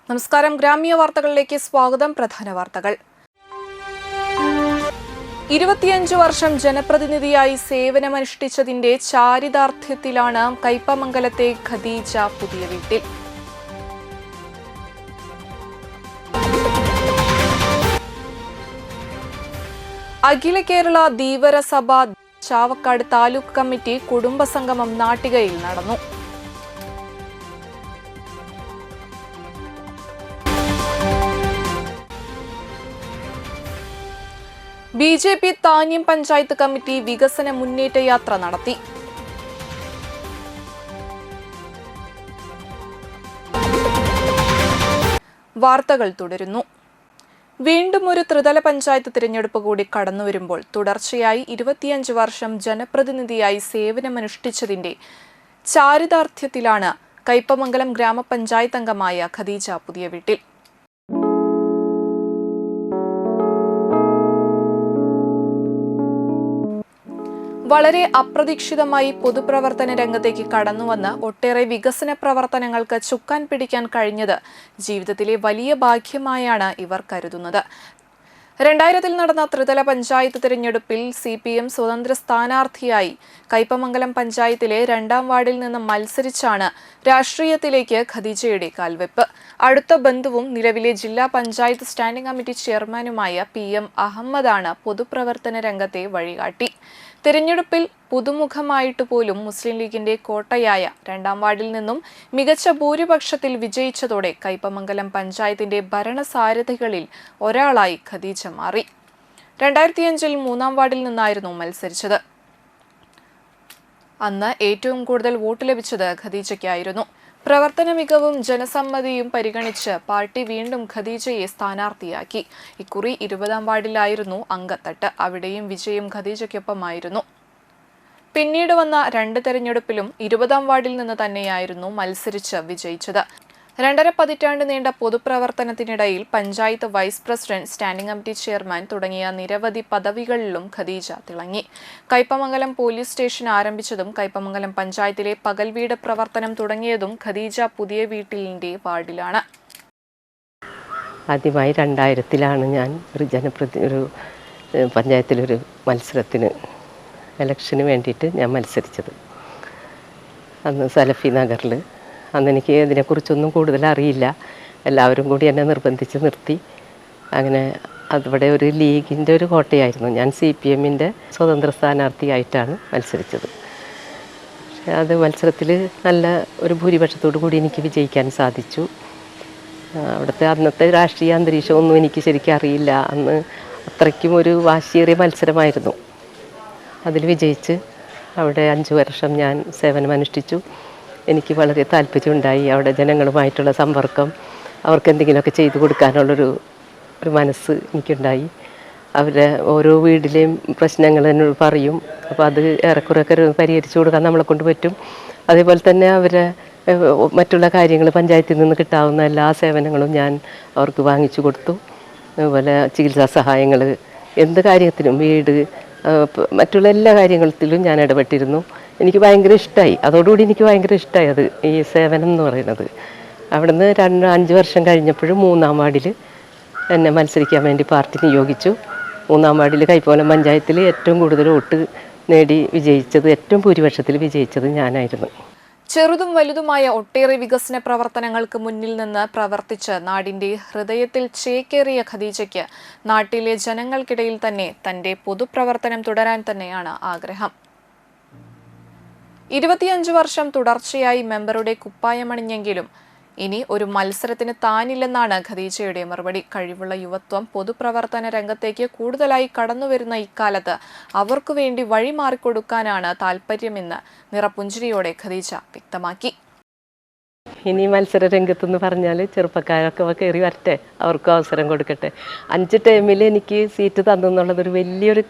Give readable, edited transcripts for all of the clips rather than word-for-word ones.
നമസ്കാരം. ഗ്രാമീയ വാർത്തകളിലേക്ക് സ്വാഗതം. പ്രധാന വാർത്തകൾ. 25 വർഷം ജനപ്രതിനിധിയായി സേവനമനുഷ്ഠിച്ചതിന്റെ ചാരിതാർത്ഥ്യത്തിലാണ് കയ്പമംഗലത്തെ ഖദീജ പുതിയ വീട്ടിൽ. അഖില കേരള ധീവര സഭ ചാവക്കാട് താലൂക്ക് കമ്മിറ്റി കുടുംബസംഗമം നാട്ടികയിൽ നടന്നു. ബി.ജെ.പി. താന്യം പഞ്ചായത്ത് കമ്മിറ്റി വികസന മുന്നേറ്റ യാത്ര നടത്തി. വാർത്തകൾ തുടരുന്നു. വീണ്ടും ഒരു ത്രിതല പഞ്ചായത്ത് തിരഞ്ഞെടുപ്പ് കൂടി കടന്നുവരുമ്പോൾ തുടർച്ചയായി 25 വർഷം ജനപ്രതിനിധിയായി സേവനമനുഷ്ഠിച്ചതിന്റെ ചാരിതാർത്ഥ്യത്തിലാണ് കയ്പമംഗലം ഗ്രാമപഞ്ചായത്ത് അംഗമായ ഖദീജ പുതിയ വീട്ടിൽ. വളരെ അപ്രതീക്ഷിതമായി പൊതുപ്രവർത്തന രംഗത്തേക്ക് കടന്നുവന്ന് ഒട്ടേറെ വികസന പ്രവർത്തനങ്ങൾക്ക് ചുക്കാൻ പിടിക്കാൻ കഴിഞ്ഞത് ജീവിതത്തിലെ വലിയ ഭാഗ്യമായാണ് ഇവർ കരുതുന്നത്. 2000-ൽ നടന്ന ത്രിതല പഞ്ചായത്ത് തിരഞ്ഞെടുപ്പിൽ CPM സ്വതന്ത്ര സ്ഥാനാർത്ഥിയായി കയ്പമംഗലം പഞ്ചായത്തിലെ 2-ാം വാർഡിൽ നിന്ന് മത്സരിച്ചാണ് രാഷ്ട്രീയത്തിലേക്ക് ഖദീജയുടെ കാൽവെപ്പ്. അടുത്ത ബന്ധുവും നിലവിലെ ജില്ലാ പഞ്ചായത്ത് സ്റ്റാൻഡിംഗ് കമ്മിറ്റി ചെയർമാനുമായ PM അഹമ്മദാണ് പൊതുപ്രവർത്തന രംഗത്തെ വഴികാട്ടി. തിരഞ്ഞെടുപ്പിൽ പുതുമുഖമായിട്ട് പോലും മുസ്ലിം ലീഗിന്റെ കോട്ടയായ 2-ാം വാർഡിൽ നിന്നും മികച്ച ഭൂരിപക്ഷത്തിൽ വിജയിച്ചതോടെ കയ്പമംഗലം പഞ്ചായത്തിന്റെ ഭരണസാരഥികളിൽ ഒരാളായി ഖദീജ മാറി. 2005-ൽ 3-ാം വാർഡിൽ നിന്നായിരുന്നു മത്സരിച്ചത്. അന്ന് ഏറ്റവും കൂടുതൽ വോട്ട് ലഭിച്ചത് ഖദീജയ്ക്കായിരുന്നു. പ്രവർത്തന മികവും ജനസമ്മതിയും പരിഗണിച്ച് പാർട്ടി വീണ്ടും ഖദീജയെ സ്ഥാനാർത്ഥിയാക്കി. ഇക്കുറി 20-ാം വാർഡിലായിരുന്നു അങ്കത്തട്ട്. അവിടെയും വിജയം ഖദീജയ്ക്കൊപ്പമായിരുന്നു. പിന്നീട് വന്ന 2 തെരഞ്ഞെടുപ്പിലും 20-ാം വാർഡിൽ നിന്ന് തന്നെയായിരുന്നു മത്സരിച്ച് വിജയിച്ചത്. 2.5 പതിറ്റാണ്ട് നീണ്ട പൊതുപ്രവർത്തനത്തിനിടയിൽ panchayat vice president, standing committee chairman തുടങ്ങിയ നിരവധി പദവികളിലും ഖദീജ തിളങ്ങി. കയ്പമംഗലം പോലീസ് സ്റ്റേഷൻ ആരംഭിച്ചതും കയ്പമംഗലം പഞ്ചായത്തിലെ പകൽ വീട് പ്രവർത്തനം തുടങ്ങിയതും ഖദീജ പുതിയ വീട്ടിലിന്റെ വാർഡിലാണ്. ആദ്യമായി 2000-ലാണ് ഞാൻ ഒരു പഞ്ചായത്തിലൊരു മത്സരത്തിന് ഇലക്ഷന് വേണ്ടിയിട്ട് ഞാൻ മത്സരിച്ചത്. അന്ന് സലഫി നഗറിൽ. അന്ന് എനിക്ക് ഇതിനെക്കുറിച്ചൊന്നും കൂടുതൽ അറിയില്ല. എല്ലാവരും കൂടി എന്നെ നിർബന്ധിച്ച് നിർത്തി. അങ്ങനെ അവിടെ ഒരു ലീഗിൻ്റെ ഒരു കോട്ടയായിരുന്നു. ഞാൻ CPM-ൻ്റെ സ്വതന്ത്ര സ്ഥാനാർത്ഥിയായിട്ടാണ് മത്സരിച്ചത്. പക്ഷേ അത് മത്സരത്തിൽ നല്ല ഒരു ഭൂരിപക്ഷത്തോടു കൂടി എനിക്ക് വിജയിക്കാൻ സാധിച്ചു. അവിടുത്തെ അന്നത്തെ രാഷ്ട്രീയ അന്തരീക്ഷമൊന്നും എനിക്ക് ശരിക്കും അറിയില്ല. അന്ന് അത്രയ്ക്കും ഒരു വാശിയേറിയ മത്സരമായിരുന്നു. അതിൽ വിജയിച്ച് അവിടെ 5 വർഷം ഞാൻ സേവനമനുഷ്ഠിച്ചു. എനിക്ക് വളരെ താല്പര്യമുണ്ടായി. അവിടെ ജനങ്ങളുമായിട്ടുള്ള സമ്പർക്കം, അവർക്ക് എന്തെങ്കിലുമൊക്കെ ചെയ്തു കൊടുക്കാനുള്ളൊരു മനസ്സ് എനിക്കുണ്ടായി. അവരുടെ ഓരോ വീട്ടിലെയും പ്രശ്നങ്ങൾ എന്നോട് പറയും. അപ്പോൾ അത് ഏറെക്കുറെയൊക്കെ പരിഹരിച്ചു കൊടുക്കാൻ നമ്മളെ കൊണ്ട് പറ്റും. അതേപോലെ തന്നെ അവരെ മറ്റുള്ള കാര്യങ്ങൾ പഞ്ചായത്തിൽ നിന്ന് കിട്ടാവുന്ന എല്ലാ സേവനങ്ങളും ഞാൻ അവർക്ക് വാങ്ങിച്ചു കൊടുത്തു. അതുപോലെ ചികിത്സാ സഹായങ്ങൾ, എന്ത് കാര്യത്തിനും, വീട്, മറ്റുള്ള എല്ലാ കാര്യങ്ങളിലും ഞാൻ ഇടപെട്ടിരുന്നു. എനിക്ക് ഭയങ്കര ഇഷ്ടമായി. അതോടുകൂടി എനിക്ക് ഭയങ്കര ഇഷ്ടമായി അത്, ഈ സേവനം എന്ന് പറയുന്നത്. അവിടുന്ന് 5 വർഷം കഴിഞ്ഞപ്പോഴും 3-ാം വാർഡിൽ എന്നെ മത്സരിക്കാൻ വേണ്ടി പാർട്ടി നിയോഗിച്ചു. 3-ാം വാർഡിൽ കയ്പമംഗലം പഞ്ചായത്തിൽ ഏറ്റവും കൂടുതൽ വോട്ട് നേടി വിജയിച്ചത്, ഏറ്റവും ഭൂരിപക്ഷത്തിൽ വിജയിച്ചത് ഞാനായിരുന്നു. ചെറുതും വലുതുമായ ഒട്ടേറെ വികസന പ്രവർത്തനങ്ങൾക്ക് മുന്നിൽ നിന്ന് പ്രവർത്തിച്ച് നാടിന്റെ ഹൃദയത്തിൽ ചേക്കേറിയ ഖദീജയ്ക്ക് നാട്ടിലെ ജനങ്ങൾക്കിടയിൽ തന്നെ തന്റെ പൊതുപ്രവർത്തനം തുടരാൻ തന്നെയാണ് ആഗ്രഹം. 25 വർഷം തുടർച്ചയായി മെമ്പറുടെ കുപ്പായമണിഞ്ഞെങ്കിലും ഇനി ഒരു മത്സരത്തിന് താനില്ലെന്നാണ് ഖദീജയുടെ മറുപടി. കഴിവുള്ള യുവത്വം പൊതുപ്രവർത്തന രംഗത്തേക്ക് കൂടുതലായി കടന്നുവരുന്ന ഇക്കാലത്ത് അവർക്കു വേണ്ടി വഴിമാറിക്കൊടുക്കാനാണ് താല്പര്യമെന്ന് നിറപുഞ്ചിരിയോടെ ഖദീജ വ്യക്തമാക്കി. ഇനി മത്സര രംഗത്തെന്ന് പറഞ്ഞാൽ ചെറുപ്പക്കാരൊക്കെ കയറി വരട്ടെ, അവർക്കും അവസരം കൊടുക്കട്ടെ. 5 ടൈമിൽ എനിക്ക് സീറ്റ് തന്നു എന്നുള്ളതൊരു വലിയൊരു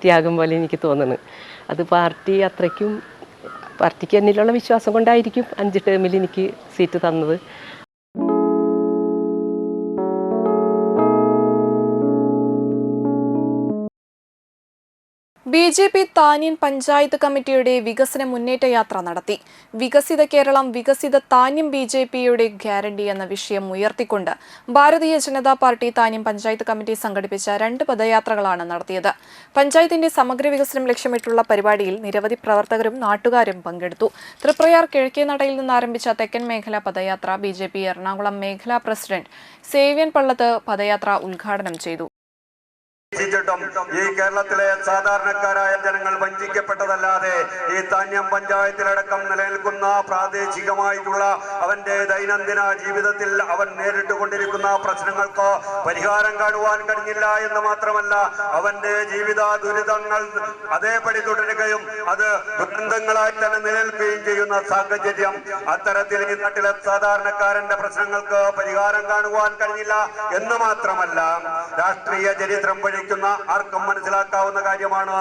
ത്യാഗം പോലെ എനിക്ക് തോന്നുന്നു. അത് പാർട്ടിക്ക് എന്നിലുള്ള വിശ്വാസം കൊണ്ടായിരിക്കും 5 ടേമിൽ എനിക്ക് സീറ്റ് തന്നത്. BJP താന്യം പഞ്ചായത്ത് കമ്മിറ്റിയുടെ വികസന മുന്നേറ്റ യാത്ര നടത്തി. വികസിത കേരളം വികസിത താന്യം BJPയുടെ ഗ്യാരണ്ടി എന്ന വിഷയം ഉയർത്തിക്കൊണ്ട് ഭാരതീയ ജനതാ പാർട്ടി താന്യം പഞ്ചായത്ത് കമ്മിറ്റി സംഘടിപ്പിച്ച 2 പദയാത്രകളാണ് നടത്തിയത്. പഞ്ചായത്തിന്റെ സമഗ്ര വികസനം ലക്ഷ്യമിട്ടുള്ള പരിപാടിയിൽ നിരവധി പ്രവർത്തകരും നാട്ടുകാരും പങ്കെടുത്തു. തൃപ്രയാർ കിഴക്കേനടയിൽ നിന്ന് ആരംഭിച്ച തെക്കൻ മേഖല പദയാത്ര BJP എറണാകുളം മേഖലാ പ്രസിഡന്റ് സേവ്യൻ പള്ളത്ത് പദയാത്ര ഉദ്ഘാടനം ചെയ്തു. ഈ കേരളത്തിലെ സാധാരണക്കാരായ ജനങ്ങൾ വഞ്ചിക്കപ്പെട്ടതല്ലാതെ ഈ താന്യം പഞ്ചായത്തിലടക്കം നിലനിൽക്കുന്ന പ്രാദേശികമായിട്ടുള്ള അവന്റെ ദൈനംദിന ജീവിതത്തിൽ അവൻ നേരിട്ടുകൊണ്ടിരിക്കുന്ന പ്രശ്നങ്ങൾക്ക് പരിഹാരം കാണുവാൻ കഴിഞ്ഞില്ല എന്ന് മാത്രമല്ല, അവന്റെ ജീവിത ദുരിതങ്ങൾ അതേപടി തുടരുകയും അത് ദുരന്തങ്ങളായി തന്നെ നിലനിൽക്കുകയും ചെയ്യുന്ന സാഹചര്യം. അത്തരത്തിൽ ഈ നാട്ടിലെ സാധാരണക്കാരന്റെ പ്രശ്നങ്ങൾക്ക് പരിഹാരം കാണുവാൻ കഴിഞ്ഞില്ല എന്ന് മാത്രമല്ല, രാഷ്ട്രീയ ചരിത്രം ആർക്കും മനസ്സിലാക്കാവുന്ന കാര്യമാണ്.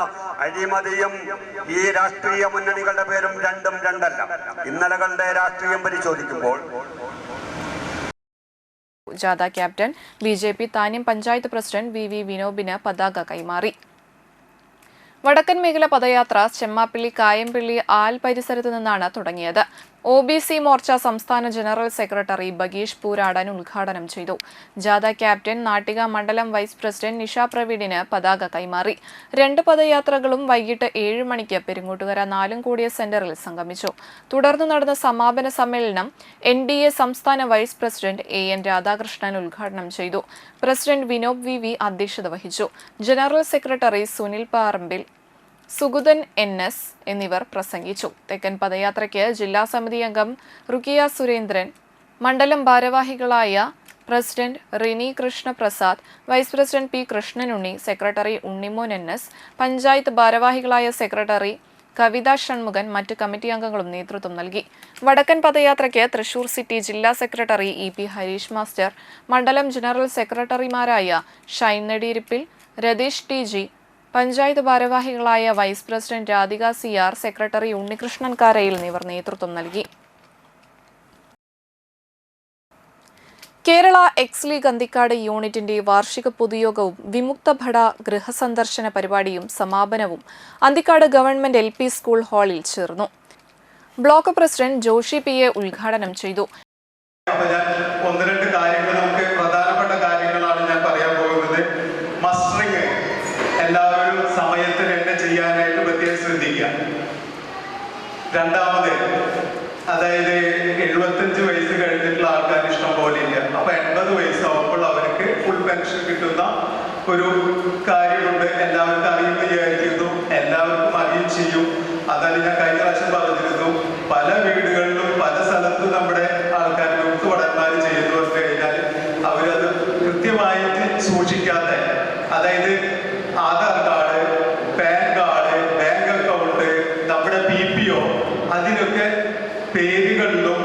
അഴിമതിയും ഈ രാഷ്ട്രീയ മുന്നണികളുടെ പേരും രണ്ടും രണ്ടല്ല. ഇന്നലകളുടെ രാഷ്ട്രീയം പരിശോധിക്കുമ്പോൾ ജാഥ captain BJP Thanyam panchayat president VV വിനോബിന് പതാക കൈമാറി. വടക്കൻ മേഖല പദയാത്ര ചെമ്മാപ്പിള്ളി കായംപള്ളി ആൽ പരിസരത്ത് നിന്നാണ് തുടങ്ങിയത്. OBC മോർച്ച സംസ്ഥാന ജനറൽ സെക്രട്ടറി ബഗീഷ് പൂരാടൻ ഉദ്ഘാടനം ചെയ്തു. ജാഥ ക്യാപ്റ്റൻ നാട്ടിക മണ്ഡലം വൈസ് പ്രസിഡന്റ് നിഷ പ്രവീണിന് പതാക കൈമാറി. 2 പദയാത്രകളും വൈകിട്ട് 7 മണിക്ക് പെരുങ്ങോട്ടുകര നാലുംകൂടിയ സെന്ററിൽ സംഗമിച്ചു. തുടർന്ന് നടന്ന സമാപന സമ്മേളനം NDA സംസ്ഥാന വൈസ് പ്രസിഡന്റ് AN രാധാകൃഷ്ണൻ ഉദ്ഘാടനം ചെയ്തു. പ്രസിഡന്റ് വിനോബ് VV അധ്യക്ഷത വഹിച്ചു. ജനറൽ സെക്രട്ടറി സുനിൽ പറമ്പിൽ, സുഗുതൻ NS എന്നിവർ പ്രസംഗിച്ചു. തെക്കൻ പദയാത്രയ്ക്ക് ജില്ലാ സമിതി അംഗം റുക്കിയ സുരേന്ദ്രൻ, മണ്ഡലം ഭാരവാഹികളായ president Rini Krishnaprasad, vice president P Krishnanunni, secretary Unnimon NS, panchayat ഭാരവാഹികളായ സെക്രട്ടറി കവിത ഷൺമുഖൻ, മറ്റ് കമ്മിറ്റി അംഗങ്ങളും നേതൃത്വം നൽകി. വടക്കൻ പദയാത്രയ്ക്ക് തൃശൂർ സിറ്റി ജില്ലാ സെക്രട്ടറി EP ഹരീഷ് മാസ്റ്റർ, മണ്ഡലം ജനറൽ സെക്രട്ടറിമാരായ ഷൈൻ നെടിയിരിപ്പിൽ, രതീഷ് TG, പഞ്ചായത്ത് ഭാരവാഹികളായ vice president Radhika CR, secretary Unnikrishnan Karayil എന്നിവർ നേതൃത്വം നൽകി. കേരള എക്സ് ലീഗ് അന്തിക്കാട് യൂണിറ്റിന്റെ വാർഷിക പൊതുയോഗവും വിമുക്ത ഭട ഗൃഹസന്ദർശന പരിപാടിയും സമാപനവും അന്തിക്കാട് ഗവൺമെന്റ് LP സ്കൂൾ ഹാളിൽ ചേർന്നു. ബ്ലോക്ക് പ്രസിഡന്റ് ജോഷി PA ഉദ്ഘാടനം ചെയ്തു. എല്ലാവരും സമയത്തിന് തന്നെ ചെയ്യാനായിട്ട് പ്രത്യേകം ശ്രദ്ധിക്കുക. രണ്ടാമത്, അതായത് 75 വയസ്സ് കഴിഞ്ഞിട്ടുള്ള ആൾക്കാർ ഇഷ്ടം പോലെ ഇല്ല. അപ്പൊ 80 വയസ്സാവുമ്പോൾ അവർക്ക് ഫുൾ പെൻഷൻ കിട്ടുന്ന ഒരു കാര്യമുണ്ട്. എല്ലാവർക്കും അറിയുമെന്ന് വിചാരിക്കുന്നു, എല്ലാവർക്കും അറിയും ചെയ്യും. അതാണ് ഞാൻ കഴിഞ്ഞ പ്രാവശ്യം പറഞ്ഞിരുന്നു. പല വീടുകളിലും പല സ്ഥലത്തും നമ്മുടെ ആൾക്കാർ ഭടന്മാർ ചെയ്തു വന്നു കഴിഞ്ഞാൽ അവരത് കൃത്യമായിട്ട് സൂക്ഷിക്കാത്ത, അതായത് Aadhaar card, pan card, bank account, നമ്മുടെ PPO, അതിനൊക്കെ പേരുകളിലും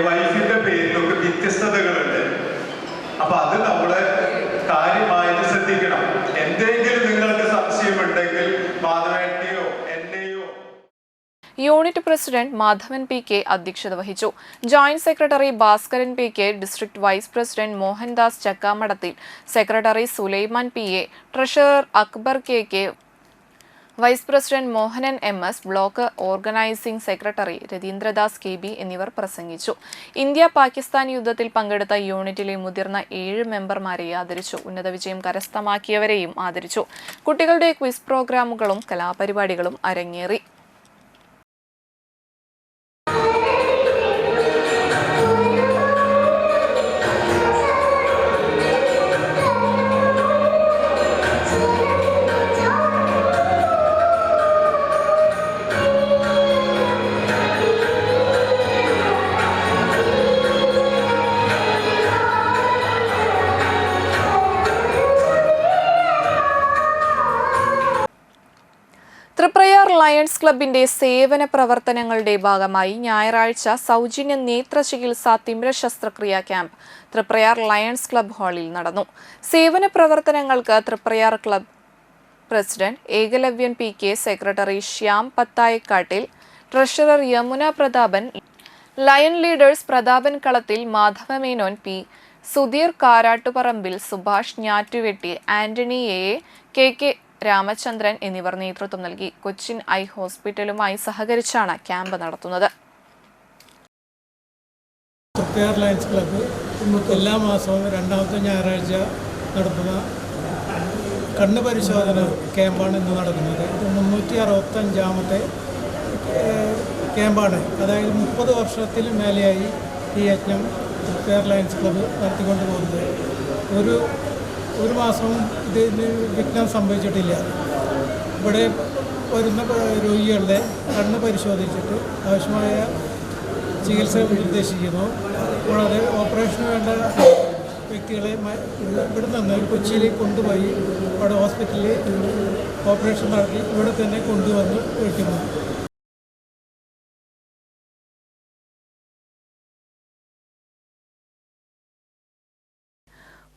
വൈഫിന്റെ പേരിലൊക്കെ വ്യത്യസ്തതകളുണ്ട്. അപ്പൊ അത് നമ്മള് കാര്യമായിട്ട് ശ്രദ്ധിക്കണം. എന്തെങ്കിലും നിങ്ങൾക്ക് സംശയമുണ്ടെങ്കിൽ മാധവേട്ടിയോ എന്നെയോ. യൂണിറ്റ് പ്രസിഡന്റ് മാധവൻ PK അധ്യക്ഷത വഹിച്ചു. Joint secretary Bhaskaran PK, district vice president Mohandas Chakkamadathil, secretary Sulaiman PA, treasurer Akbar KK, vice president Mohanan MS, block organising secretary Ratheendradas KB എന്നിവർ പ്രസംഗിച്ചു. ഇന്ത്യ-പാകിസ്ഥാൻ യുദ്ധത്തിൽ പങ്കെടുത്ത യൂണിറ്റിലെ മുതിർന്ന 7 മെമ്പർമാരെ ആദരിച്ചു. ഉന്നത വിജയം കരസ്ഥമാക്കിയവരെയും ആദരിച്ചു. കുട്ടികളുടെ ക്വിസ് പ്രോഗ്രാമുകളും കലാപരിപാടികളും അരങ്ങേറി. തൃപ്രയാർ ലയൺസ് ക്ലബിന്റെ സേവന പ്രവർത്തനങ്ങളുടെ ഭാഗമായി ഞായറാഴ്ച സൗജന്യ നേത്ര ചികിത്സാ തിമിര ശസ്ത്രക്രിയാ ക്യാമ്പ് തൃപ്രയാർ ലയൺസ് ക്ലബ് ഹാളിൽ നടന്നു. സേവന പ്രവർത്തനങ്ങൾക്ക് Triprayar club president Ekalavyan PK, secretary Shyam Pathayakattil, treasurer Yamuna Prathapan, lion leaders Prathapan Kalathil, Madhavamenon P, Sudheer Karattuparambil, Subhash Njattuvetti, Antony KK Ramachandran എന്നിവർ നേതൃത്വം നൽകി. കൊച്ചിൻ ഐ ഹോസ്പിറ്റലുമായി സഹകരിച്ചാണ് ക്യാമ്പ് നടത്തുന്നത്. ലയൺസ് ക്ലബ്ബ് എല്ലാ മാസവും രണ്ടാമത്തെ ഞായറാഴ്ച നടത്തുന്ന കണ്ണ് പരിശോധന ക്യാമ്പാണ് ഇന്ന് നടക്കുന്നത്. ഇത് 365ാമത്തെ ക്യാമ്പാണ്. അതായത് 30 വർഷത്തിൽ മേലെയായി ഈ യജ്ഞം ലയൺസ് ക്ലബ്ബ് നടത്തിക്കൊണ്ട് പോകുന്നത്. ഒരു മാസവും ഇതിന് വിഘ്നം സംഭവിച്ചിട്ടില്ല. ഇവിടെ വരുന്ന രോഗികളുടെ കണ്ണ് പരിശോധിച്ചിട്ട് ആവശ്യമായ ചികിത്സ നിർദ്ദേശിക്കുന്നു. കൂടാതെ ഓപ്പറേഷന് വേണ്ട വ്യക്തികളെ ഇവിടെ നിന്ന് കൊച്ചിയിലേക്ക് കൊണ്ടുപോയി അവിടെ ഹോസ്പിറ്റലിൽ ഓപ്പറേഷൻ നടത്തി ഇവിടെ തന്നെ കൊണ്ടുവന്ന് വയ്ക്കുന്നു.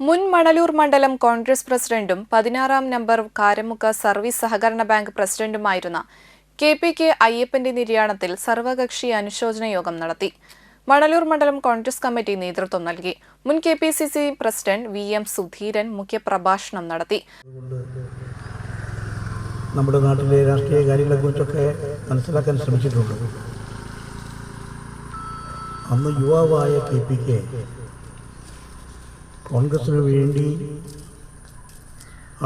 മുൻ മണലൂർ മണ്ഡലം കോൺഗ്രസ് പ്രസിഡന്റും 16-ാം നമ്പർ കാരമുക്ക് സർവീസ് സഹകരണ ബാങ്ക് പ്രസിഡന്റുമായിരുന്ന KPK അയ്യപ്പന്റെ നിര്യാണത്തിൽ സർവകക്ഷി അനുശോചന യോഗം നടത്തി. മണലൂർ മണ്ഡലം കോൺഗ്രസ് കമ്മിറ്റി നേതൃത്വം നൽകി. മുൻ KPCC പ്രസിഡന്റ് VM സുധീരൻ മുഖ്യപ്രഭാഷണം നടത്തി. നമ്മുടെ നാട്ടിലെ രാഷ്ട്രീയ കാര്യങ്ങളെക്കുറിച്ചൊക്കെ മനസ്സിലാക്കാൻ ശ്രമിച്ചിട്ടുണ്ട്. അന്ന് യുവാവായ KPK കോൺഗ്രസിന് വേണ്ടി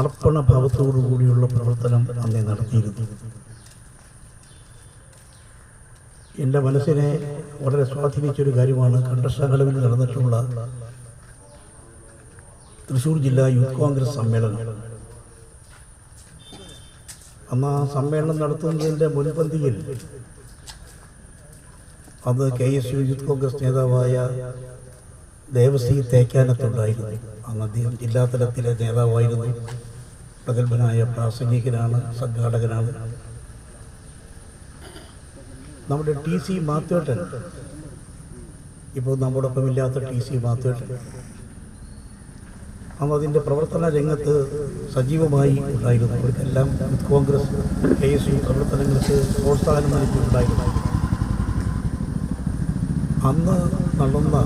അർപ്പണഭാവത്തോടു കൂടിയുള്ള പ്രവർത്തനം അന്നേ നടത്തിയിരുന്നു. എൻ്റെ മനസ്സിനെ വളരെ സ്വാധീനിച്ചൊരു കാര്യമാണ് കണ്ടശാലയിൽ നടന്നിട്ടുള്ള തൃശ്ശൂർ ജില്ലാ യൂത്ത് കോൺഗ്രസ് സമ്മേളനം. അന്ന് ആ സമ്മേളനം നടത്തുന്നതിൻ്റെ മുൻപന്തിയിൽ അന്ന് KSU യൂത്ത് കോൺഗ്രസ് നേതാവായ ദേവസി തേക്കാനത്തുണ്ടായിരുന്നു. അന്ന് അദ്ദേഹം ജില്ലാതലത്തിലെ നേതാവായിരുന്നു. പ്രഗത്ഭനായ പ്രാസംഗികനാണ്, സംഘാടകനാണ്. നമ്മുടെ TC മാത്വേട്ടൻ, ഇപ്പോൾ നമ്മോടൊപ്പം ഇല്ലാത്ത TC മാത്വേട്ടൻ, അന്ന് അതിൻ്റെ പ്രവർത്തന രംഗത്ത് സജീവമായി ഉണ്ടായിരുന്നു. അവർക്കെല്ലാം യൂത്ത് കോൺഗ്രസ് KSU പ്രവർത്തനങ്ങൾക്ക് പ്രോത്സാഹനം നൽകിയിട്ടുണ്ടായിരുന്നു. അന്ന് നടന്ന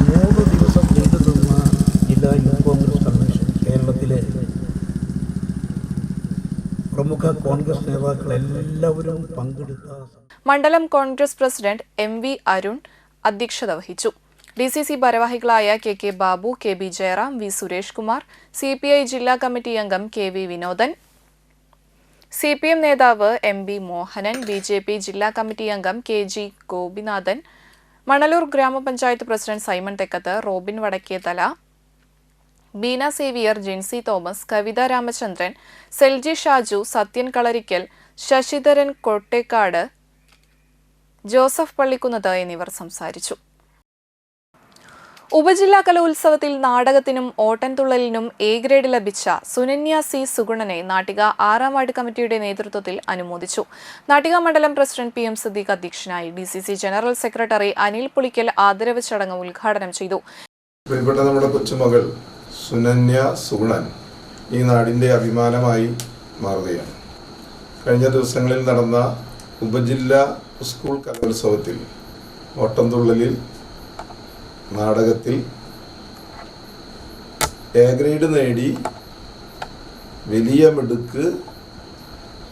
3 ദിവസം നീണ്ടുനിന്ന ജില്ലാ യൂത്ത് കോൺഗ്രസ് കൺവെൻഷൻ കേരളത്തിലെ പ്രമുഖ കോൺഗ്രസ് നേതാക്കളെല്ലാവരും പങ്കെടുത്ത മണ്ഡലം കോൺഗ്രസ് പ്രസിഡന്റ് MV അരുൺ അധ്യക്ഷത വഹിച്ചു. DCC ഭാരവാഹികളായ KK Babu, KB Jayaram, V Suresh Kumar, CPI ജില്ലാ കമ്മിറ്റി അംഗം KV വിനോദൻ, CPM നേതാവ് MB മോഹനൻ, BJP ജില്ലാ കമ്മിറ്റി അംഗം KG ഗോപിനാഥൻ, മണലൂർ ഗ്രാമപഞ്ചായത്ത് president Simon Thekkath, Robin Vadakkethala, Beena Xavier, Jincy Thomas, Kavitha Ramachandran, Selji Shaju, Sathyan Kalarikkal, Sasidharan Kottekkad, Joseph Pallikkunnath എന്നിവർ സംസാരിച്ചു. ഉപജില്ലാ കലോത്സവത്തിൽ നാടകത്തിനും ഓട്ടൻതുള്ളലിനും A ഗ്രേഡ് ലഭിച്ച സുനന്യ C സുഗുണനെ നാട്ടിക 6-ാം വാർഡ് കമ്മിറ്റിയുടെ നേതൃത്വത്തിൽ അനുമോദിച്ചു. നാട്ടിക മണ്ഡലം പ്രസിഡന്റ് PM സിദ്ദീഖ് അധ്യക്ഷനായി. DCC general secretary Anil Pulikkal ആദരവ് ചടങ്ങ് ഉദ്ഘാടനം ചെയ്തു. നമ്മുടെ കൊച്ചുമകൾ സുനന്യ സുഗുണൻ ഈ നാടിൻ്റെ അഭിമാനമായി മാറുകയാണ്. കഴിഞ്ഞ ദിവസങ്ങളിൽ നടന്ന ഉപജില്ലാ സ്കൂൾ കലോത്സവത്തിൽ ഓട്ടംതുള്ളലിൽ നാടകത്തിൽ A ഗ്രേഡ് നേടി വലിയ മിടുക്ക്,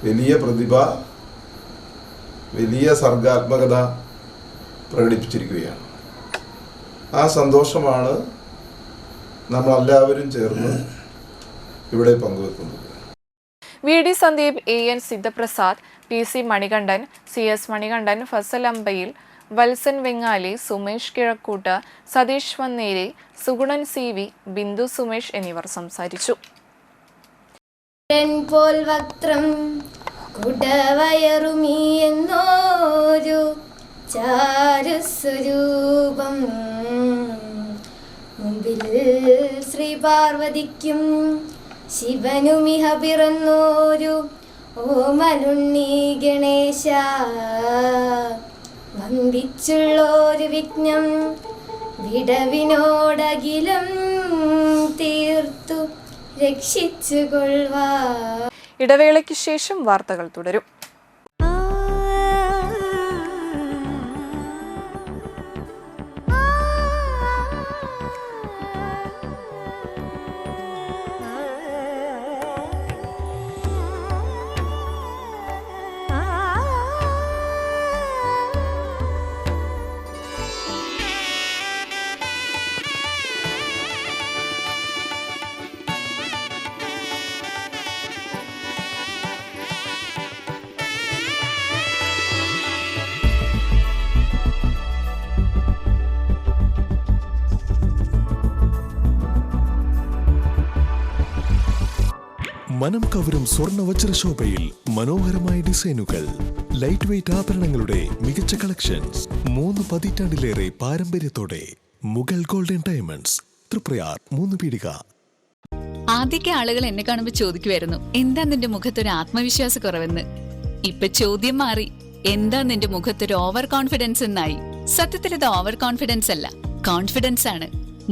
വലിയ പ്രതിഭ, വലിയ സർഗാത്മകത പ്രകടിപ്പിച്ചിരിക്കുകയാണ്. ആ സന്തോഷമാണ് നമ്മളെല്ലാവരും ചേർന്ന് ഇവിടെ പങ്കുവെക്കുന്നത്. VD Sandeep, AN Sidhaprasad, PC Manikandan, CS Manikandan, Fasal Ambayil, Valsan Vengali, Sumesh Kizhakkoot, Satheesh Vanneri, Sugunan CV, Bindu Sumesh എന്നിവർ സംസാരിച്ചു. മുമ്പിൽ ശ്രീ പാർവതിക്കും ശിവനുമിഹ പിറന്നോരു ഓമലുണ്ണി ഗണേശ, വന്ദിച്ചുള്ളൊരു വിഘ്നം വിടവിനോടകിലം തീർത്തു രക്ഷിച്ചുകൊള്ളുവാ. ഇടവേളയ്ക്ക് ശേഷം വാർത്തകൾ തുടരും. മനം കവരും സ്വർണ്ണ വജ്രശോഭയിൽ മനോഹരമായ ഡിസൈനുകൾ, ലൈറ്റ് വെയ്റ്റ് ആഭരണങ്ങളുടെ മികച്ച കളക്ഷൻസ്, 3 പതിറ്റാണ്ടിലേറെ പാരമ്പര്യത്തോടെ മുഗൾ ഗോൾഡൻ ഡയമണ്ട്സ്, തൃപ്രയാർ 3 പീടിക. ആദ്യമൊക്കെ ആളുകൾ എന്നെ കാണുമ്പോൾ ചോദിക്കുമായിരുന്നു, എന്താ നിന്റെ മുഖത്തൊരു ആത്മവിശ്വാസ കുറവെന്ന്. ഇപ്പൊ ചോദ്യം മാറി, എന്താ നിന്റെ മുഖത്തൊരു ഓവർ കോൺഫിഡൻസ് എന്നായി. സത്യത്തിൽ ഇത് ഓവർ കോൺഫിഡൻസ് അല്ല, കോൺഫിഡൻസ് ആണ്.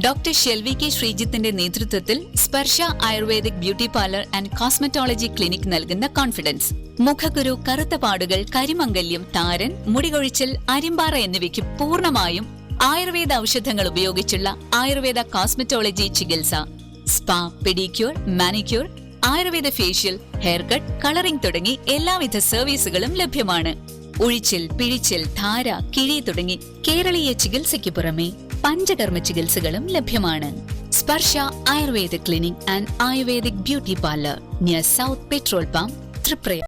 ഡോക്ടർ ഷെൽവി കെ ശ്രീജിത്തിന്റെ നേതൃത്വത്തിൽ Sparsha ayurvedic beauty parlour and cosmetology clinic നൽകുന്ന കോൺഫിഡൻസ്. മുഖക്കുരു, കറുത്ത പാടുകൾ, കരിമംഗല്യം, താരൻ, മുടികൊഴിച്ചൽ, അരിമ്പാറ എന്നിവയ്ക്ക് പൂർണ്ണമായും ആയുർവേദ ഔഷധങ്ങൾ ഉപയോഗിച്ചുള്ള ആയുർവേദ കോസ്മെറ്റോളജി ചികിത്സ. Spa, pedicure, manicure, Ayurveda facial, hair cut, colouring തുടങ്ങി എല്ലാവിധ സർവീസുകളും ലഭ്യമാണ്. ഉഴിച്ചിൽ, പിഴിച്ചിൽ, ധാര, കിഴി തുടങ്ങി കേരളീയ ചികിത്സയ്ക്ക് പുറമെ പഞ്ചകർമ്മ ചികിത്സകളും ലഭ്യമാണ്. Sparsha Ayurveda clinic and ayurvedic beauty parlour near south petrol pump, Triprayar.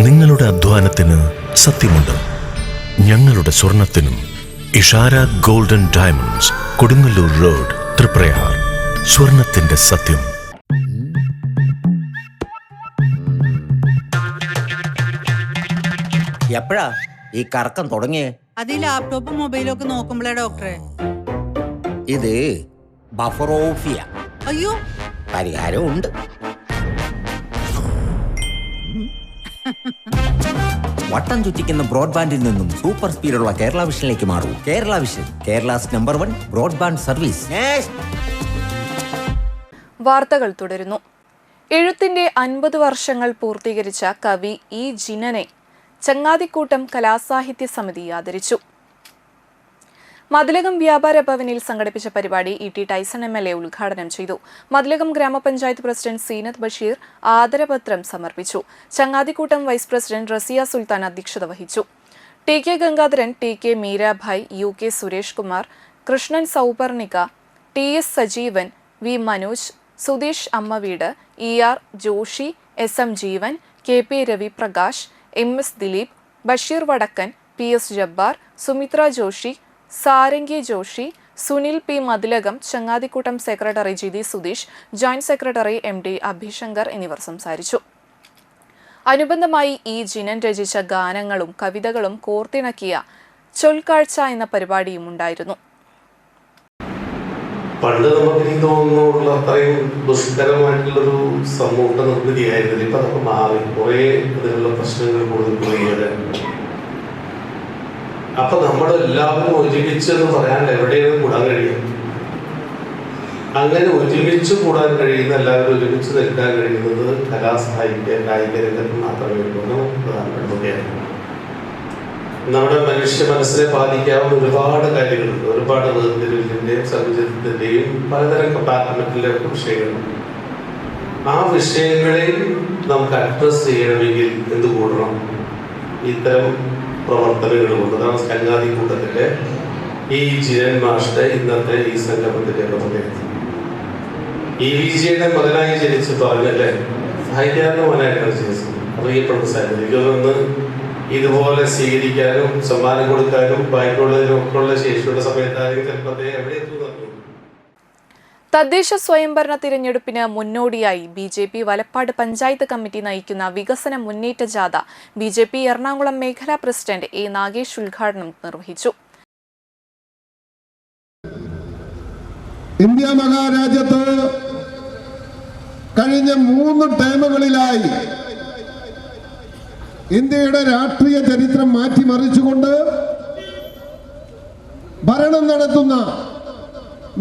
നിങ്ങളുടെ അധ്വാനത്തിന് സത്യമുണ്ട്, ഞങ്ങളുടെ സ്വർണത്തിനും. Ishara golden diamonds, Kodungallur road, Triprayar. സ്വർണത്തിന്റെ സത്യം. എപ്പോഴാ ഈ കറക്കം തുടങ്ങിയേ? അത് ലാപ്ടോപ്പും മൊബൈലും ഒക്കെ നോക്കുമ്പോഴേ ഡോക്ടറെ. ഇത് ബഫറോഫിയ. അയ്യോ, പരിഹാരം ഉണ്ട്. വട്ടം ചുറ്റിക്കുന്ന ബ്രോഡ്ബാൻഡിൽ നിന്നും സൂപ്പർ സ്പീഡുള്ള കേരള വിഷനിലേക്ക് മാറൂ. Kerala Vision, Kerala's number 1 broadband service. വാർത്തകൾ തുടരുന്നു. എഴുത്തിന്റെ 50 വർഷങ്ങൾ പൂർത്തീകരിച്ച കവി ഇ ജിനനെ ചങ്ങാതിക്കൂട്ടം കലാസാഹിത്യ സമിതി ആദരിച്ചു. മതിലകം വ്യാപാര ഭവനിൽ സംഘടിപ്പിച്ച പരിപാടി ഇ.ടി. ടൈസൺ MLA ഉദ്ഘാടനം ചെയ്തു. മതിലകം ഗ്രാമപഞ്ചായത്ത് പ്രസിഡന്റ് സീനത്ത് ബഷീർ ആദരപത്രം സമർപ്പിച്ചു. ചങ്ങാതിക്കൂട്ടം വൈസ് പ്രസിഡന്റ് റസിയ സുൽത്താൻ അധ്യക്ഷത വഹിച്ചു. T K. Gangadharan, T K. Meerabhai, U K. Suresh Kumar, Krishnan Souparnika, T S. Sajeevan, V. Manoj, Sudheesh Ammaveedu, E R. Joshi, S M. Jeevan, K P. Raviprakash, M S. Dileep, Basheer Vadakkan, P S. Jabbar, Sumithra Joshi, Sarangi Joshi, Sunil P. Mathilakam, Changathikkoottam secretary Jithi Sudheesh, joint secretary MD Abhishankar എന്നിവർ സംസാരിച്ചു. അനുബന്ധമായി ഇ ജിനൻ രചിച്ച ഗാനങ്ങളും കവിതകളും കോർത്തിണക്കിയ ചൊൽക്കാഴ്ച എന്ന പരിപാടിയും ഉണ്ടായിരുന്നു. പണ്ട് നമുക്ക് തോന്നുന്നുള്ള അത്രയും ദുഷ്കരമായിട്ടുള്ളൊരു സമൂഹ നിർമ്മിതിയായിരുന്നില്ല. ഇപ്പൊ നമുക്ക് മാറി കുറേ അതിനുള്ള പ്രശ്നങ്ങൾ കൂടുതൽ. അപ്പൊ നമ്മളെല്ലാവരും ഒരുമിച്ചെന്ന് പറയാൻ എവിടെയാണ് കൂടാൻ കഴിയും? അങ്ങനെ ഒരുമിച്ച് കൂടാൻ കഴിയുന്ന, എല്ലാവരും ഒരുമിച്ച് നിൽക്കാൻ കഴിയുന്നത് കലാസാഹിത്യ കായിക രംഗത്ത് മാത്രമേ ഉള്ളൂ. പ്രധാനപ്പെട്ടതാണ്. നമ്മുടെ മനുഷ്യ മനസ്സിനെ ബാധിക്കാവുന്ന ഒരുപാട് കാര്യങ്ങളുണ്ട്. ഒരുപാട് വേർതിരിവിന്റെയും സർവചിത്രത്തിന്റെയും പലതരം കമ്പാർട്ട്മെന്റിലെ വിഷയങ്ങളുണ്ട്. ആ വിഷയങ്ങളെ നമുക്ക് അഡ്രസ് ചെയ്യണമെങ്കിൽ എന്ത് കൂടണം? ഇത്തരം പ്രവർത്തനങ്ങളുമുണ്ട്. അതാണ് ചങ്ങാതിക്കൂട്ടത്തിലെ ഈ ജിനൻ മാഷ്ടെ ഇന്നത്തെ ഈ സംഗമത്തിന്റെ പ്രത്യേകത. ഈ വിജയുടെ മകനായി ജനിച്ചു പറഞ്ഞല്ലേ, സാഹിത്യാന്റെ മകനായിട്ടാണ് ജനിച്ചത്. അറിയപ്പെടുന്ന സാഹിത്യം ഇതുപോലെ സ്വീകരിക്കാനും സമ്മാനം കൊടുക്കാനും ബാക്കിയുള്ളതിനും ഒക്കെ ഉള്ള ശേഷിയുള്ള സമയത്താണെങ്കിൽ ചിലപ്പോൾ എവിടെ എത്തുന്നു. തദ്ദേശ സ്വയംഭരണ തിരഞ്ഞെടുപ്പിന് മുന്നോടിയായി BJP വലപ്പാട് പഞ്ചായത്ത് കമ്മിറ്റി നയിക്കുന്ന വികസന മുന്നേറ്റ ജാഥ BJP എറണാകുളം മേഖലാ പ്രസിഡന്റ് A. നാഗേഷ് ഉദ്ഘാടനം നിർവഹിച്ചു. ഇന്ത്യ മഹാരാജ്യത്ത് കഴിഞ്ഞ 3 ടേമുകളിലായി ഇന്ത്യയുടെ രാഷ്ട്രീയ ചരിത്രം മാറ്റിമറിച്ചുകൊണ്ട് ഭരണം നടത്തുന്ന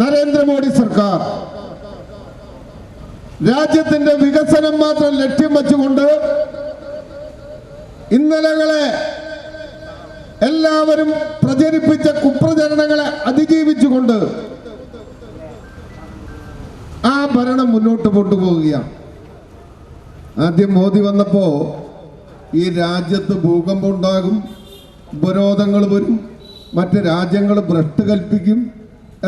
നരേന്ദ്രമോദി സർക്കാർ രാജ്യത്തിന്റെ വികസനം മാത്രം ലക്ഷ്യം വെച്ചുകൊണ്ട് ഇന്നലകളെ എല്ലാവരും പ്രചരിപ്പിച്ച കുപ്രചരണങ്ങളെ അതിജീവിച്ചുകൊണ്ട് ആ ഭരണം മുന്നോട്ട് കൊണ്ടുപോവുകയാണ്. ആദ്യം മോദി വന്നപ്പോൾ ഈ രാജ്യത്ത് ഭൂകമ്പം ഉണ്ടാകും, ഉപരോധങ്ങൾ വരും, മറ്റ് രാജ്യങ്ങൾ ഭ്രഷ്ട് കൽപ്പിക്കും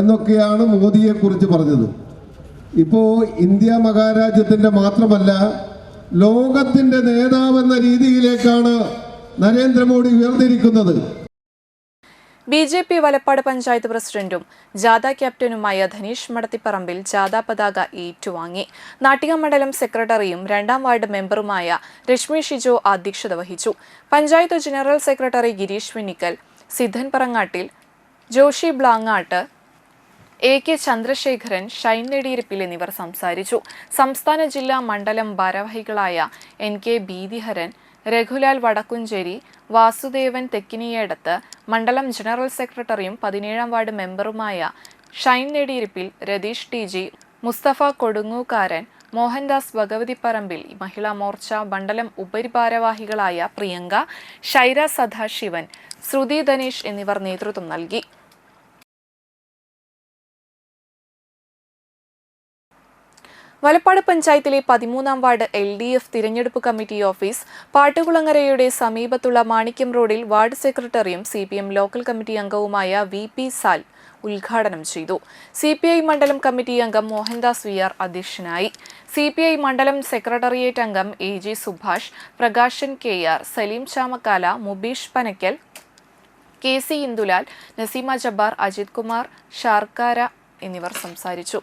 എന്നൊക്കെയാണ് മോദിയെക്കുറിച്ച് പറഞ്ഞത്. ഇപ്പോൾ ഇന്ത്യ മഹാരാജ്യത്തിൻ്റെ മാത്രമല്ല ലോകത്തിൻ്റെ നേതാവെന്ന രീതിയിലേക്കാണ് നരേന്ദ്രമോദി ഉയർന്നിരിക്കുന്നത്. BJP വലപ്പാട് പഞ്ചായത്ത് പ്രസിഡന്റും ജാഥ ക്യാപ്റ്റനുമായ ധനീഷ് മടത്തിപ്പറമ്പിൽ ജാഥ പതാക ഏറ്റുവാങ്ങി. നാട്ടിക മണ്ഡലം സെക്രട്ടറിയും 2ാം വാർഡ് മെമ്പറുമായ രശ്മി ഷിജോ അധ്യക്ഷത വഹിച്ചു. Panchayat general secretary Gireesh Vinikkal, Siddhan Parangattil, Joshi Blangad, AK Chandrasekharan, Shine Nediyirippil എന്നിവർ സംസാരിച്ചു. സംസ്ഥാന ജില്ലാ മണ്ഡലം ഭാരവാഹികളായ NK ബീതിഹരൻ, രഘുലാൽ വടക്കുംചേരി, വാസുദേവൻ തെക്കിനിയേടത്ത്, മണ്ഡലം ജനറൽ സെക്രട്ടറിയും 17ാം വാർഡ് മെമ്പറുമായ ഷൈൻ നെടിയിരിപ്പിൽ, രതീഷ് TG, മുസ്തഫ കൊടുങ്ങൂക്കാരൻ, മോഹൻദാസ് ഭഗവതിപ്പറമ്പിൽ, മഹിളാ മോർച്ച മണ്ഡലം ഉപരിഭാരവാഹികളായ പ്രിയങ്ക, ഷൈര സദാശിവൻ, ശ്രുതി ധനീഷ് എന്നിവർ നേതൃത്വം നൽകി. വലപ്പാട് പഞ്ചായത്തിലെ 13ാം വാർഡ് LDF തിരഞ്ഞെടുപ്പ് കമ്മിറ്റി ഓഫീസ് പാട്ടുകുളങ്ങരയുടെ സമീപത്തുള്ള മാണിക്യം റോഡിൽ വാർഡ് സെക്രട്ടറിയും CPM ലോക്കൽ കമ്മിറ്റി അംഗവുമായ VP സാൽ ഉദ്ഘാടനം ചെയ്തു. CPI മണ്ഡലം കമ്മിറ്റി അംഗം മോഹൻദാസ് VR അധ്യക്ഷനായി. CPI മണ്ഡലം സെക്രട്ടേറിയറ്റ് അംഗം AG Subhash, Prakashan KR, Saleem Chamakkala, Mubeesh Panakkal, KC Indulal, Naseema Jabbar, Ajith Kumar, Sharkkara എന്നിവർ സംസാരിച്ചു.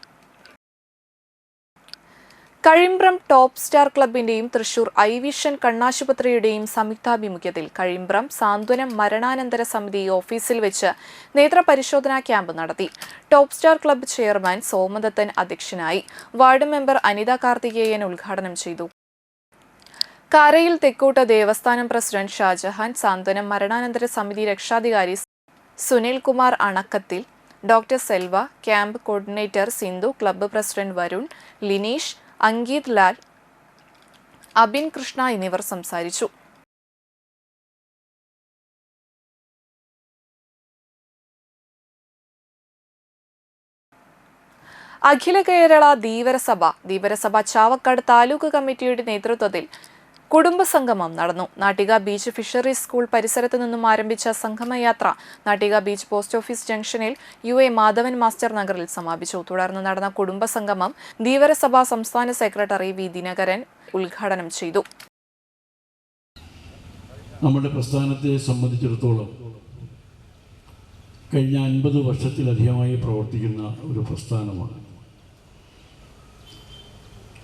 കഴിമ്പ്രം ടോപ്പ് സ്റ്റാർ ക്ലബിന്റെയും തൃശൂർ ഐവിഷൻ കണ്ണാശുപത്രിയുടെയും സംയുക്താഭിമുഖ്യത്തിൽ കഴിമ്പ്രം സാന്ത്വനം മരണാനന്തര സമിതി ഓഫീസിൽ വെച്ച് നേത്രപരിശോധനാ ക്യാമ്പ് നടത്തി. Top star club chairman Somadathan അധ്യക്ഷനായി. വാർഡ് മെമ്പർ അനിത കാർത്തികേയൻ ഉദ്ഘാടനം ചെയ്തു. കാരയിൽ തെക്കോട്ട് ദേവസ്ഥാനം പ്രസിഡന്റ് ഷാജഹാൻ, സാന്ത്വനം മരണാനന്തര സമിതി രക്ഷാധികാരി Sunil Kumar Anakkathil, doctor Selva, camp coordinator Sindhu, club president Varun, Lineesh, Ankith Lal, Abin Krishna എന്നിവർ സംസാരിച്ചു. അഖില കേരള ധീവരസഭ ചാവക്കാട് താലൂക്ക് കമ്മിറ്റിയുടെ നേതൃത്വത്തിൽ കുടുംബസംഗമം നടന്നു. നാട്ടിക ബീച്ച് ഫിഷറീസ് സ്കൂൾ പരിസരത്തു നിന്നും ആരംഭിച്ച സംഗമയാത്ര നാട്ടിക ബീച്ച് പോസ്റ്റ് ഓഫീസ് ജംഗ്ഷനിൽ UA മാധവൻ മാസ്റ്റർ നഗറിൽ സമാപിച്ചു. തുടർന്ന് നടന്ന കുടുംബസംഗമം ധീവരസഭ സംസ്ഥാന സെക്രട്ടറി V ദിനകരൻ ഉദ്ഘാടനം ചെയ്തു. നമ്മുടെ പ്രസ്ഥാനത്തെ സംബന്ധിച്ചിടത്തോളം കഴിഞ്ഞ 50 വർഷത്തിലധികമായി പ്രവർത്തിക്കുന്ന ഒരു പ്രസ്ഥാനമാണ്.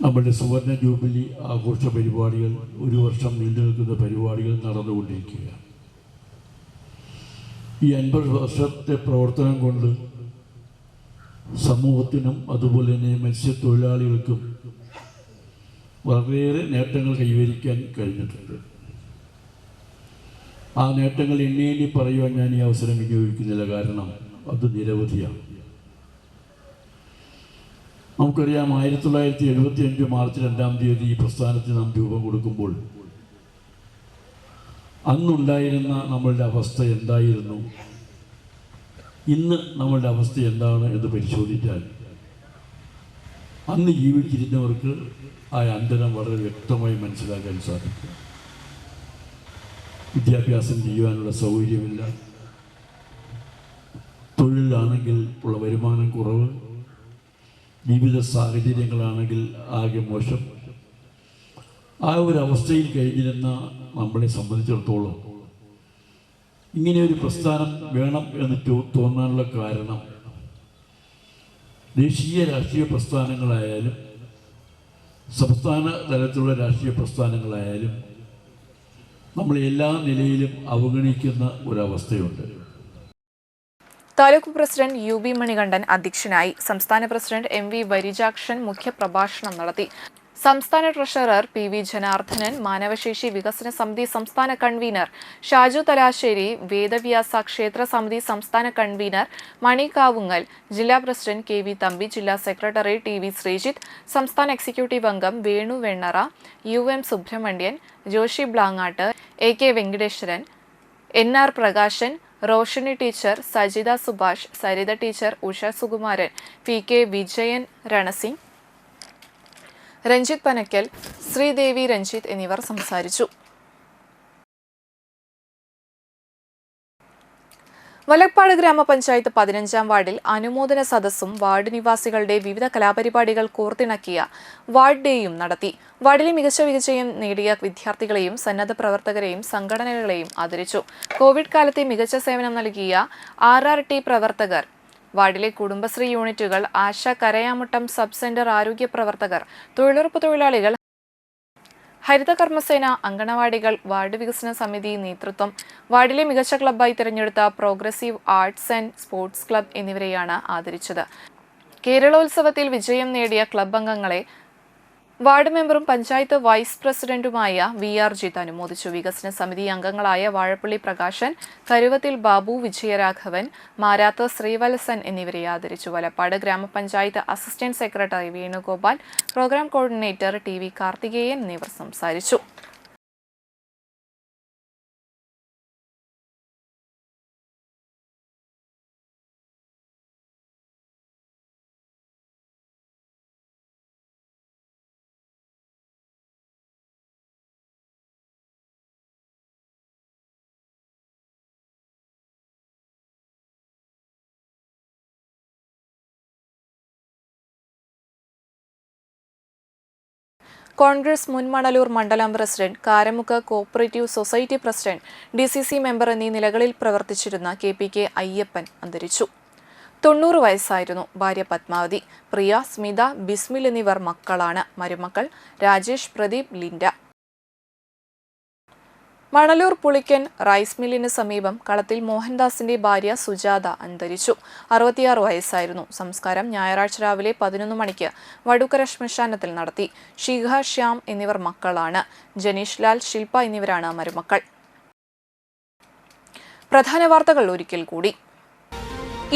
നമ്മുടെ സുവർണ ജൂബിലി ആഘോഷ പരിപാടികൾ, 1 വർഷം നീണ്ടു നിൽക്കുന്ന പരിപാടികൾ നടന്നുകൊണ്ടിരിക്കുകയാണ്. ഈ 50 വർഷത്തെ പ്രവർത്തനം കൊണ്ട് സമൂഹത്തിനും അതുപോലെ തന്നെ മത്സ്യത്തൊഴിലാളികൾക്കും വളരെയേറെ നേട്ടങ്ങൾ കൈവരിക്കാൻ കഴിഞ്ഞിട്ടുണ്ട്. ആ നേട്ടങ്ങൾ എണ്ണി പറയുവാൻ ഞാൻ ഈ അവസരം വിനിയോഗിക്കുന്നില്ല, കാരണം അത് നിരവധിയാണ്. നമുക്കറിയാം, 1975 മാർച്ച് 2-ാം തീയതി ഈ പ്രസ്ഥാനത്തിന് നാം രൂപം കൊടുക്കുമ്പോൾ അന്നുണ്ടായിരുന്ന നമ്മളുടെ അവസ്ഥ എന്തായിരുന്നു, ഇന്ന് നമ്മളുടെ അവസ്ഥ എന്താണ് എന്ന് പരിശോധിച്ചാൽ അന്ന് ജീവിച്ചിരുന്നവർക്ക് ആ അന്തരം വളരെ വ്യക്തമായി മനസ്സിലാക്കാൻ സാധിക്കും. വിദ്യാഭ്യാസം ചെയ്യുവാനുള്ള സൗകര്യമില്ല, തൊഴിലാണെങ്കിൽ ഉള്ള വരുമാനം കുറവ്, ജീവിത സാഹചര്യങ്ങളാണെങ്കിൽ ആകെ മോശം. ആ ഒരു അവസ്ഥയിൽ കഴിഞ്ഞിരുന്ന നമ്മളെ സംബന്ധിച്ചിടത്തോളം ഇങ്ങനെയൊരു പ്രസ്ഥാനം വേണം എന്ന് തോന്നാനുള്ള കാരണം ദേശീയ രാഷ്ട്രീയ പ്രസ്ഥാനങ്ങളായാലും സംസ്ഥാന തലത്തിലുള്ള രാഷ്ട്രീയ പ്രസ്ഥാനങ്ങളായാലും നമ്മളെ എല്ലാ നിലയിലും അവഗണിക്കുന്ന ഒരവസ്ഥയുണ്ട്. താലൂക്ക് പ്രസിഡന്റ് UB മണികണ്ഠൻ അധ്യക്ഷനായി. സംസ്ഥാന പ്രസിഡന്റ് MV വരിജാക്ഷൻ മുഖ്യപ്രഭാഷണം നടത്തി. സംസ്ഥാന ട്രഷറർ PV ജനാർദ്ദനൻ, മാനവശേഷി വികസന സമിതി സംസ്ഥാന കൺവീനർ ഷാജു തലാശ്ശേരി, വേദവ്യാസ ക്ഷേത്ര സമിതി സംസ്ഥാന കൺവീനർ മണി കാവുങ്ങൽ, ജില്ലാ പ്രസിഡന്റ് KV തമ്പി, ജില്ലാ സെക്രട്ടറി TV ശ്രീജിത്ത്, സംസ്ഥാന എക്സിക്യൂട്ടീവ് അംഗം Venu Vennara, UM Subrahmanian, Joshi Blangad, AK Venkateswaran, NR Prakashan, Roshni teacher, Sajitha Subhash, Saritha teacher, Usha Sukumaran, PK Vijayan Ranasingh, Ranjith Panakkal, Sreedevi Ranjith എന്നിവർ സംസാരിച്ചു. വലപ്പാട് ഗ്രാമപഞ്ചായത്ത് 15-ാം വാർഡിൽ അനുമോദന സദസ്സും വാർഡ് നിവാസികളുടെ വിവിധ കലാപരിപാടികൾ കോർത്തിണക്കിയ വാർഡ് ഡേയും നടത്തി. വാർഡിലെ മികച്ച വിജയം നേടിയ വിദ്യാർത്ഥികളെയും സന്നദ്ധ പ്രവർത്തകരെയും സംഘടനകളെയും ആദരിച്ചു. കോവിഡ് കാലത്തെ മികച്ച സേവനം നൽകിയ RRT പ്രവർത്തകർ, വാർഡിലെ കുടുംബശ്രീ യൂണിറ്റുകൾ, ആശ കരയാമുട്ടം സബ് സെന്റർ ആരോഗ്യ പ്രവർത്തകർ, തൊഴിലുറപ്പ് തൊഴിലാളികൾ, ഹരിത കർമ്മസേന അങ്കണവാടികൾ, വാർഡ് വികസന സമിതി നേതൃത്വം, വാർഡിലെ മികച്ച ക്ലബ്ബായി തിരഞ്ഞെടുത്ത progressive arts and sports club എന്നിവരെയാണ് ആദരിച്ചത്. കേരളോത്സവത്തിൽ വിജയം നേടിയ ക്ലബ്ബ് അംഗങ്ങളെ വാർഡ് മെമ്പറും പഞ്ചായത്ത് വൈസ് പ്രസിഡന്റുമായ VR ജിത്ത് അനുമോദിച്ചു. വികസന സമിതി അംഗങ്ങളായ വാഴപ്പള്ളി പ്രകാശൻ, കരുവത്തിൽ ബാബു, വിജയരാഘവൻ, മാരാത്ത് ശ്രീവത്സൻ എന്നിവരെ ആദരിച്ചു. Valappad Grama Panchayat assistant secretary Venugopal, programme coordinator TV Karthikeyan എന്നിവർ സംസാരിച്ചു. കോൺഗ്രസ് മുൻ മണലൂർ മണ്ഡലം president, Karamukku cooperative society president, DCC member എന്നീ നിലകളിൽ പ്രവർത്തിച്ചിരുന്ന KPK അയ്യപ്പൻ അന്തരിച്ചു. 90 വയസ്സായിരുന്നു. ഭാര്യ പത്മാവതി, പ്രിയ, സ്മിത, ബിസ്മിൽ എന്നിവർ മക്കളാണ്. മരുമക്കൾ രാജേഷ്, പ്രദീപ്, ലിൻഡ. മണലൂർ പുളിക്കൻ റൈസ് മില്ലിന് സമീപം കളത്തിൽ മോഹൻദാസിന്റെ ഭാര്യ സുജാത അന്തരിച്ചു. 66 വയസ്സായിരുന്നു. സംസ്കാരം ഞായറാഴ്ച രാവിലെ 11 മണിക്ക് വടുകര ശ്മശാനത്തിൽ നടത്തി. ഷീഹ, ശ്യാം എന്നിവർ മക്കളാണ്. ജനീഷ് ലാൽ, ശില്പ എന്നിവരാണ് മരുമക്കൾ. പ്രധാന വാർത്തകൾ ഒരിക്കൽ കൂടി.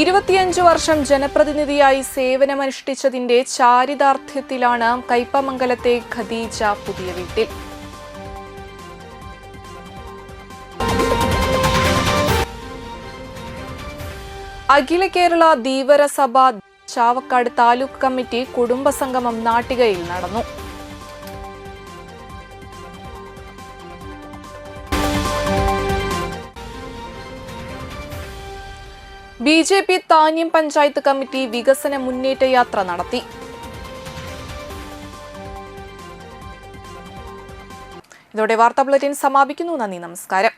25 വർഷം ജനപ്രതിനിധിയായി സേവനമനുഷ്ഠിച്ചതിന്റെ ചാരിതാർത്ഥ്യത്തിലാണ് കയ്പമംഗലത്തെ ഖദീജ പുതിയ വീട്ടിൽ. അഖില കേരള ധീവര സഭ ചാവക്കാട് താലൂക്ക് കമ്മിറ്റി കുടുംബസംഗമം നാട്ടികയിൽ നടന്നു. BJP താന്യം പഞ്ചായത്ത് കമ്മിറ്റി വികസന മുന്നേറ്റ യാത്ര നടത്തി. ഇതോടെ വാർത്താ ബുള്ളറ്റിൻ സമാപിക്കുന്നു. നന്ദി, നമസ്കാരം.